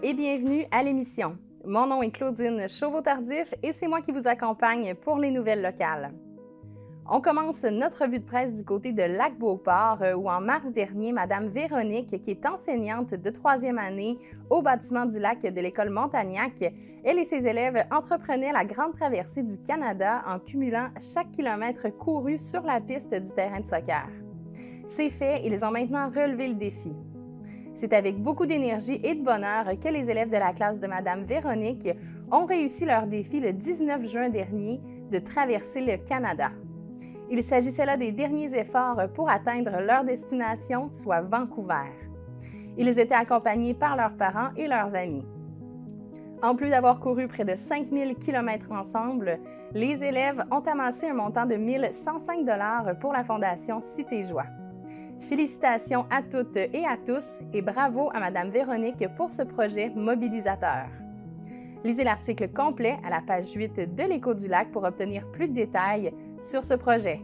et bienvenue à l'émission. Mon nom est Claudine Chauveau-Tardif et c'est moi qui vous accompagne pour les nouvelles locales. On commence notre revue de presse du côté de Lac-Beauport où en mars dernier, Mme Véronique, qui est enseignante de 3e année au bâtiment du lac de l'école Montagnac, elle et ses élèves entreprenaient la grande traversée du Canada en cumulant chaque kilomètre couru sur la piste du terrain de soccer. C'est fait, ils ont maintenant relevé le défi. C'est avec beaucoup d'énergie et de bonheur que les élèves de la classe de Mme Véronique ont réussi leur défi le 19 juin dernier de traverser le Canada. Il s'agissait là des derniers efforts pour atteindre leur destination, soit Vancouver. Ils étaient accompagnés par leurs parents et leurs amis. En plus d'avoir couru près de 5000 km ensemble, les élèves ont amassé un montant de 1 105 $ pour la Fondation Cité Joie. Félicitations à toutes et à tous et bravo à Mme Véronique pour ce projet mobilisateur. Lisez l'article complet à la page 8 de l'Écho du Lac pour obtenir plus de détails sur ce projet.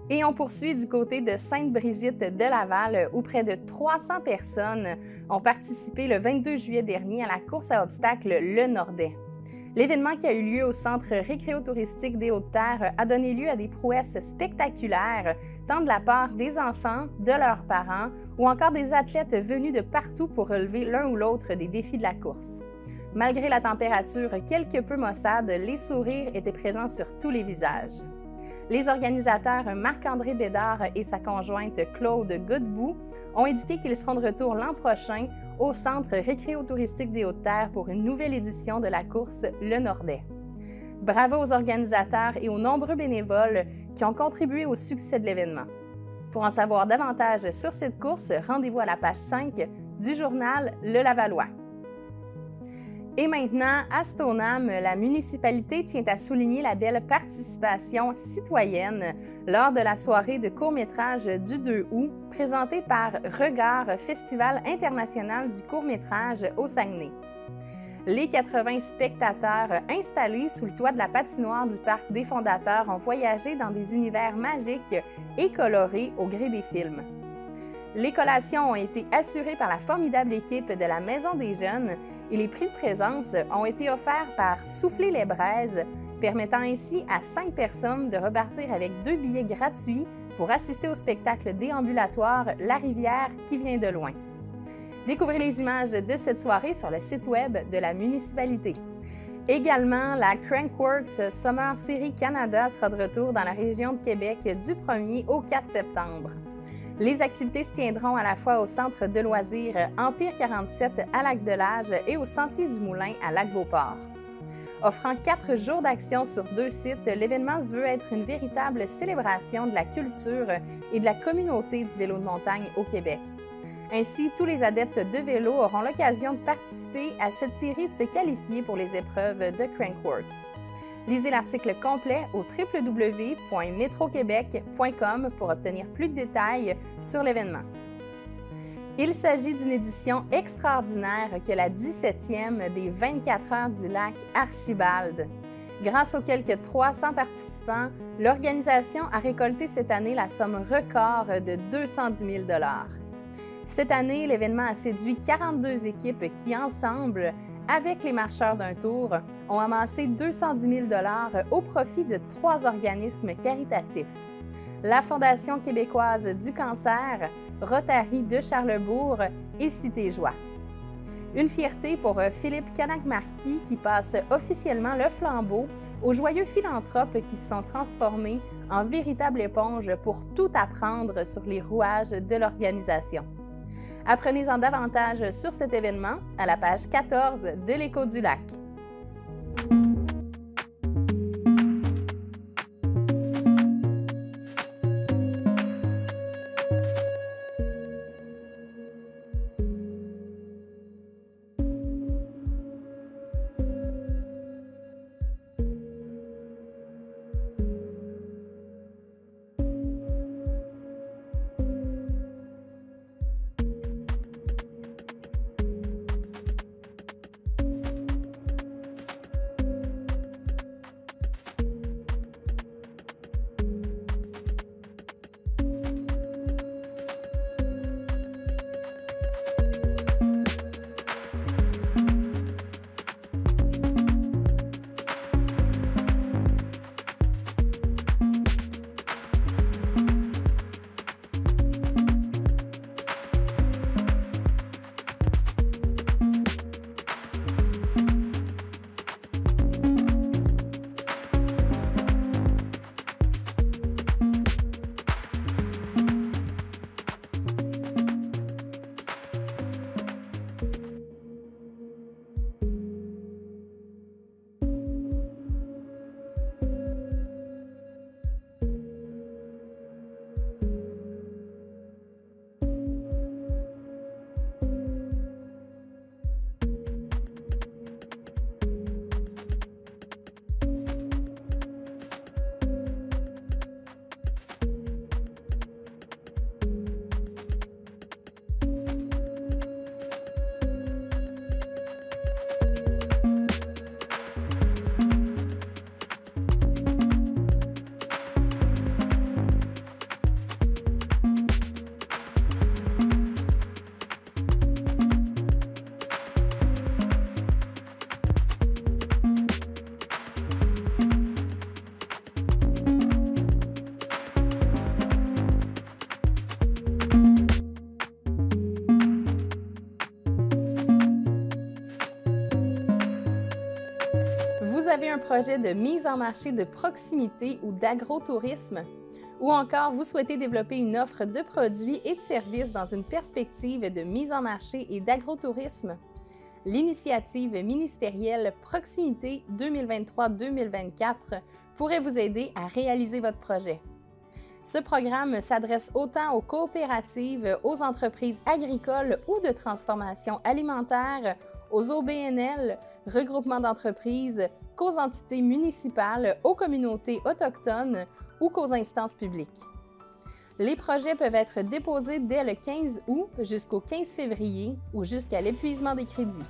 Et on poursuit du côté de Sainte-Brigitte de Laval où près de 300 personnes ont participé le 22 juillet dernier à la course à obstacles Le Nordais. L'événement qui a eu lieu au Centre récréotouristique des Hautes-Terres a donné lieu à des prouesses spectaculaires, tant de la part des enfants, de leurs parents ou encore des athlètes venus de partout pour relever l'un ou l'autre des défis de la course. Malgré la température quelque peu maussade, les sourires étaient présents sur tous les visages. Les organisateurs Marc-André Bédard et sa conjointe Claude Godbout ont indiqué qu'ils seront de retour l'an prochain au Centre récréotouristique des Hautes-Terres pour une nouvelle édition de la course Le Nordais. Bravo aux organisateurs et aux nombreux bénévoles qui ont contribué au succès de l'événement. Pour en savoir davantage sur cette course, rendez-vous à la page 5 du journal Le Lavallois. Et maintenant, à Stoneham, la municipalité tient à souligner la belle participation citoyenne lors de la soirée de court-métrage du 2 août, présentée par Regard, Festival international du court-métrage au Saguenay. Les 80 spectateurs installés sous le toit de la patinoire du Parc des Fondateurs ont voyagé dans des univers magiques et colorés au gré des films. Les collations ont été assurées par la formidable équipe de la Maison des Jeunes et les prix de présence ont été offerts par Souffler les braises, permettant ainsi à 5 personnes de repartir avec 2 billets gratuits pour assister au spectacle déambulatoire La Rivière qui vient de loin. Découvrez les images de cette soirée sur le site web de la municipalité. Également, la Crankworx Summer Series Canada sera de retour dans la région de Québec du 1er au 4 septembre. Les activités se tiendront à la fois au centre de loisirs Empire 47 à Lac-de-L'Age et au Sentier du Moulin à Lac-Beauport. Offrant 4 jours d'action sur 2 sites, l'événement se veut être une véritable célébration de la culture et de la communauté du vélo de montagne au Québec. Ainsi, tous les adeptes de vélo auront l'occasion de participer à cette série et de se qualifier pour les épreuves de Crankworx. Lisez l'article complet au www.metroquebec.com pour obtenir plus de détails sur l'événement. Il s'agit d'une édition extraordinaire que la 17e des 24 heures du lac Archibald. Grâce aux quelques 300 participants, l'organisation a récolté cette année la somme record de 210 000 $. Cette année, l'événement a séduit 42 équipes qui, ensemble, avec les marcheurs d'un tour, ont amassé 210 000 $ au profit de 3 organismes caritatifs. La Fondation québécoise du cancer, Rotary de Charlesbourg et Cité Joie. Une fierté pour Philippe Canac-Marquis qui passe officiellement le flambeau aux joyeux philanthropes qui se sont transformés en véritables éponges pour tout apprendre sur les rouages de l'organisation. Apprenez-en davantage sur cet événement à la page 14 de l'Écho du Lac. avez un projet de mise en marché de proximité ou d'agrotourisme, ou encore vous souhaitez développer une offre de produits et de services dans une perspective de mise en marché et d'agrotourisme, l'initiative ministérielle Proximité 2023-2024 pourrait vous aider à réaliser votre projet. Ce programme s'adresse autant aux coopératives, aux entreprises agricoles ou de transformation alimentaire, aux OBNL, regroupements d'entreprises, qu'aux entités municipales, aux communautés autochtones ou qu'aux instances publiques. Les projets peuvent être déposés dès le 15 août jusqu'au 15 février ou jusqu'à l'épuisement des crédits.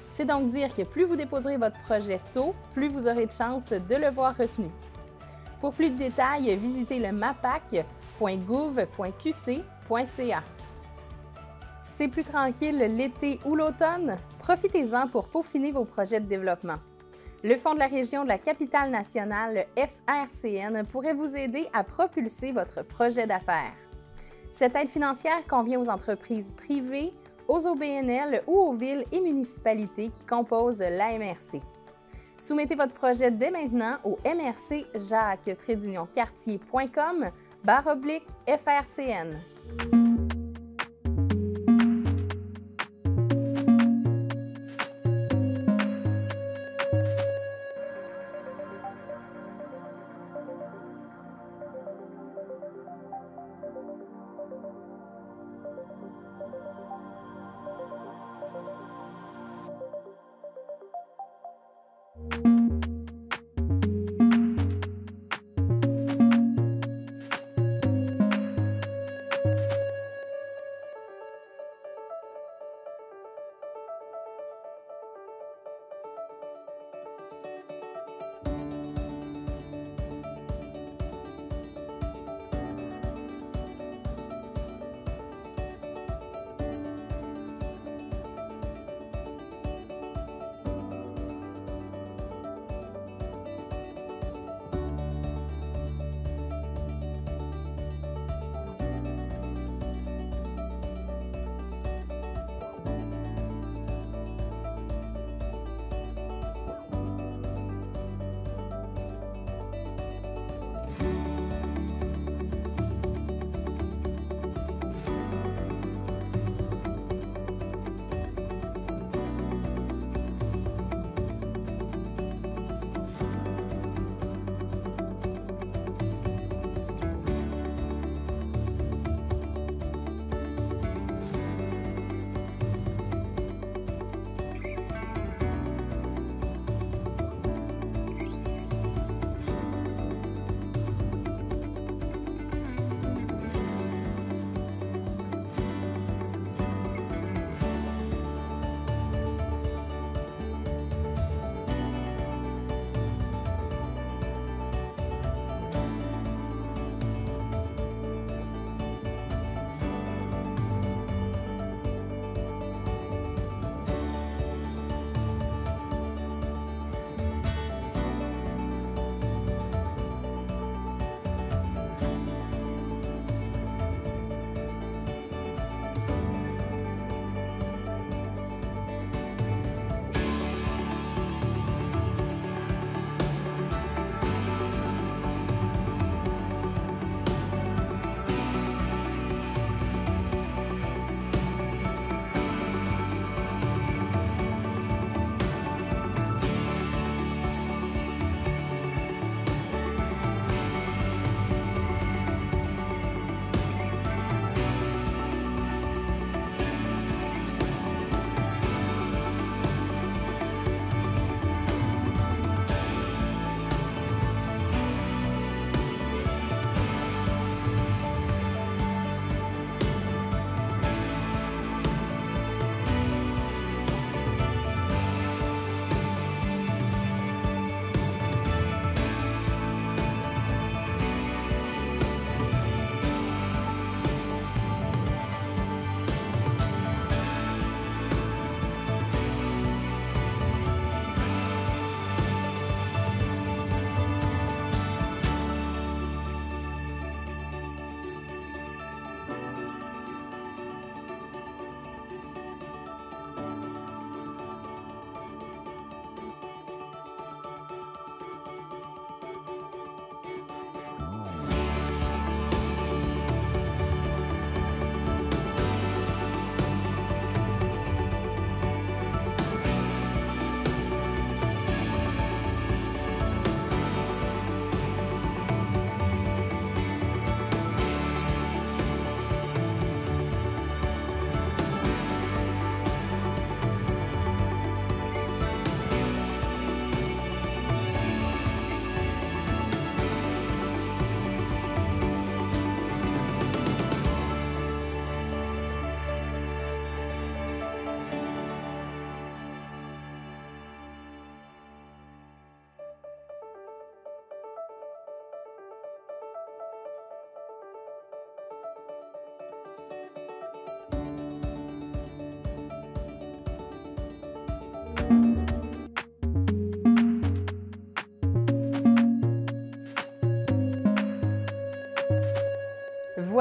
C'est donc dire que plus vous déposerez votre projet tôt, plus vous aurez de chances de le voir retenu. Pour plus de détails, visitez le mapac.gouv.qc.ca. C'est plus tranquille l'été ou l'automne? Profitez-en pour peaufiner vos projets de développement. Le Fonds de la région de la capitale-nationale, FRCN, pourrait vous aider à propulser votre projet d'affaires. Cette aide financière convient aux entreprises privées, aux OBNL ou aux villes et municipalités qui composent l'AMRC. Soumettez votre projet dès maintenant au mrcjacques-cartier.com/FRCN.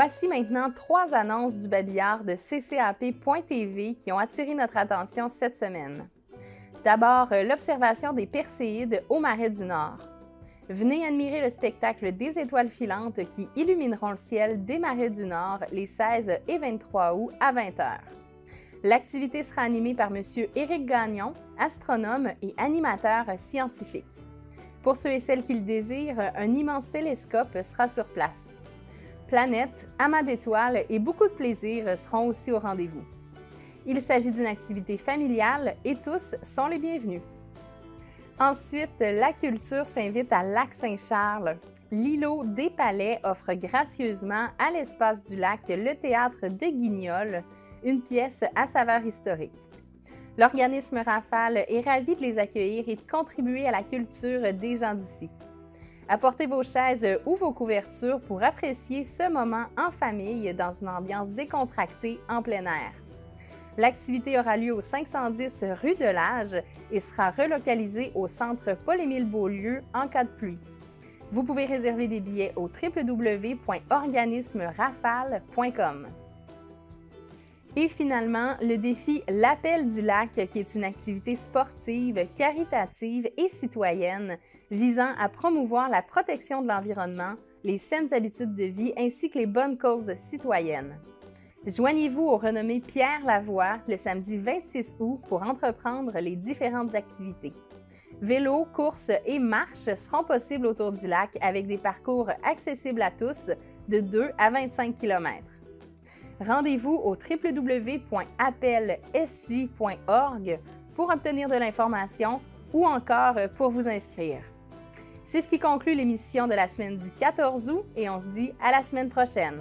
Voici maintenant 3 annonces du babillard de ccap.tv qui ont attiré notre attention cette semaine. D'abord, l'observation des Perséides au Marais du Nord. Venez admirer le spectacle des étoiles filantes qui illumineront le ciel des Marais du Nord les 16 et 23 août à 20h. L'activité sera animée par M. Éric Gagnon, astronome et animateur scientifique. Pour ceux et celles qui le désirent, un immense télescope sera sur place. Planètes, amas d'étoiles et beaucoup de plaisir seront aussi au rendez-vous. Il s'agit d'une activité familiale et tous sont les bienvenus. Ensuite, la culture s'invite à Lac-Saint-Charles. L'îlot des Palais offre gracieusement à l'espace du lac le théâtre de Guignol, une pièce à saveur historique. L'organisme Rafale est ravi de les accueillir et de contribuer à la culture des gens d'ici. Apportez vos chaises ou vos couvertures pour apprécier ce moment en famille dans une ambiance décontractée en plein air. L'activité aura lieu au 510 rue de l'Age et sera relocalisée au centre Paul-Émile-Beaulieu en cas de pluie. Vous pouvez réserver des billets au www.organismerafale.com. Et finalement, le défi L'Appel du lac, qui est une activité sportive, caritative et citoyenne visant à promouvoir la protection de l'environnement, les saines habitudes de vie ainsi que les bonnes causes citoyennes. Joignez-vous au renommé Pierre Lavoie le samedi 26 août pour entreprendre les différentes activités. Vélo, courses et marches seront possibles autour du lac avec des parcours accessibles à tous de 2 à 25 km. Rendez-vous au www.appelsj.org pour obtenir de l'information ou encore pour vous inscrire. C'est ce qui conclut l'émission de la semaine du 14 août et on se dit à la semaine prochaine.